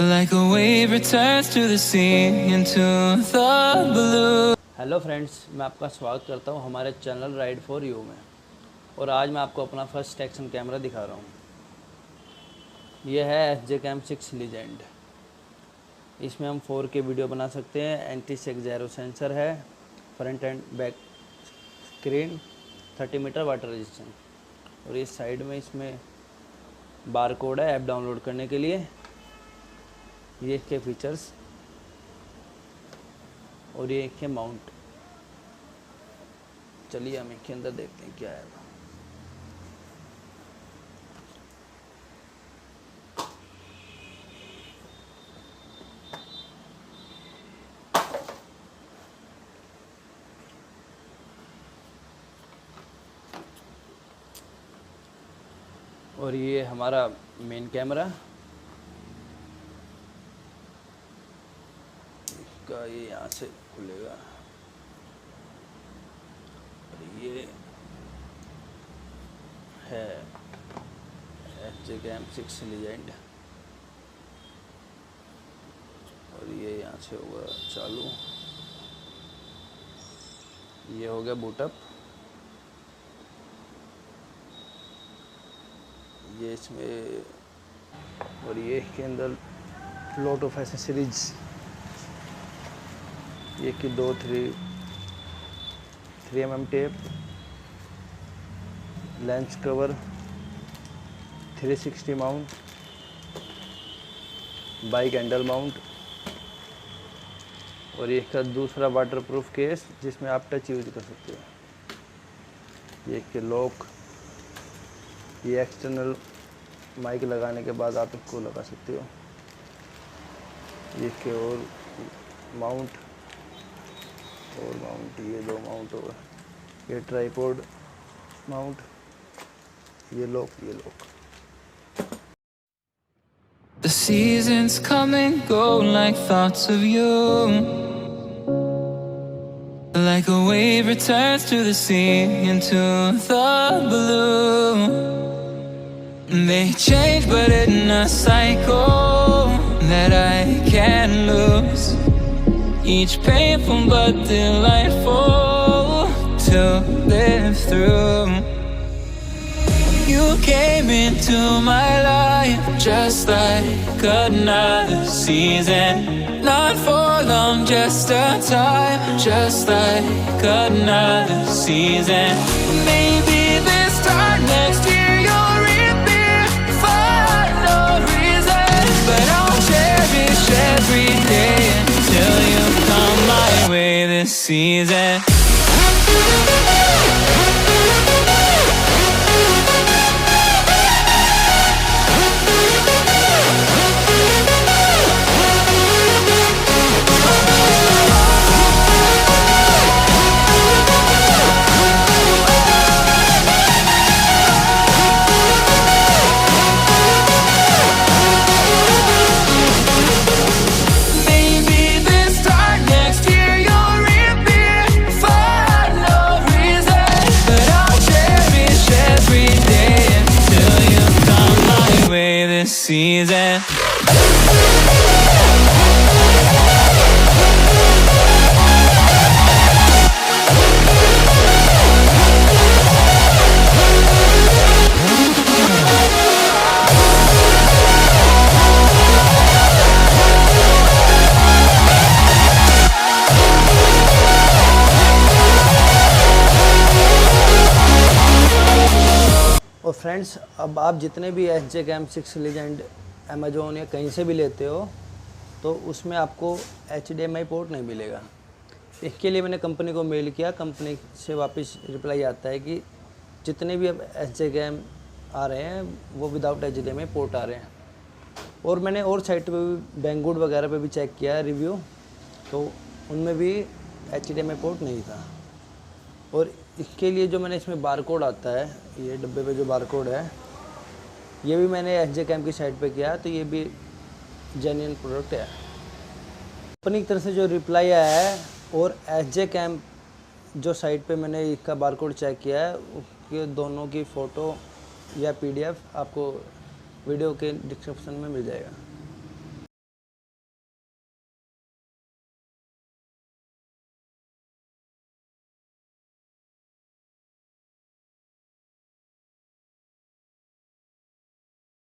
Like a wave returns to the sea into the blue. Hello friends, मैं आपका स्वागत करता हूं हमारे चैनल RIDE.4.U में। और आज मैं आपको अपना फर्स्ट एक्शन कैमरा दिखा रहा हूं। यह है HDMI लीजेंड। इसमें हम 4K वीडियो बना सकते हैं। एंटी शेक ज़ेरो सेंसर है, front and back screen, 30 meter water resistance. और इस साइड में इसमें बार कोड है ऐप डाउनलोड करने के लिए। ये इसके फीचर्स और ये इसके माउंट। चलिए हम इसके अंदर देखते हैं क्या है। और ये हमारा मेन कैमरा का, ये यहाँ से खुलेगा। और ये है HDMI लीजेंड। और ये यहाँ से होगा चालू। ये हो गया बूटअप। ये इसमें, और ये इसके अंदर लॉट ऑफ एसेसरीज। ये कि 3mm tape, lens cover, 360 mount, bike handle mount. और ये इसका दूसरा वाटरप्रूफ केस जिसमें आप टच यूज कर सकते हो। ये इसके लॉक, ये एक्सटर्नल माइक लगाने के बाद आप इसको लगा सकते हो। ये इसके और माउंट, ये दो माउंट होगा। ये ट्राइपॉड माउंट, ये lock. The seasons come and go like thoughts of you. Like a wave returns to the sea into the blue. They change but in a cycle that I can't lose. Each painful but delightful to live through. You came into my life just like another season. Not for long, just a time, just like another season. Maybe this time next year you'll reappear for no reason. But I'll cherish every day until you come my way this season. Season. और friends, अब आप जितने भी HDMI legend Amazon या कहीं से भी लेते हो तो उसमें आपको HDMI पोर्ट नहीं मिलेगा। इसके लिए मैंने कंपनी को मेल किया। कंपनी से वापस रिप्लाई आता है कि जितने भी अब HDMI आ रहे हैं वो विदाउट HDMI पोर्ट आ रहे हैं। और मैंने और साइट पे भी, बैंगुड वगैरह पे भी चेक किया रिव्यू, तो उनमें भी HDMI पोर्ट नहीं था। और इसके लिए जो मैंने इसमें बार कोड आता है, ये डब्बे पे जो बार कोड है, ये भी मैंने HDMI की साइट पे किया, तो ये भी जेन्युइन प्रोडक्ट है। कंपनी की तरफ से जो रिप्लाई आया है और HDMI जो साइट पे मैंने इसका बार कोड चेक किया है, उसके दोनों की फ़ोटो या PDF आपको वीडियो के डिस्क्रिप्शन में मिल जाएगा।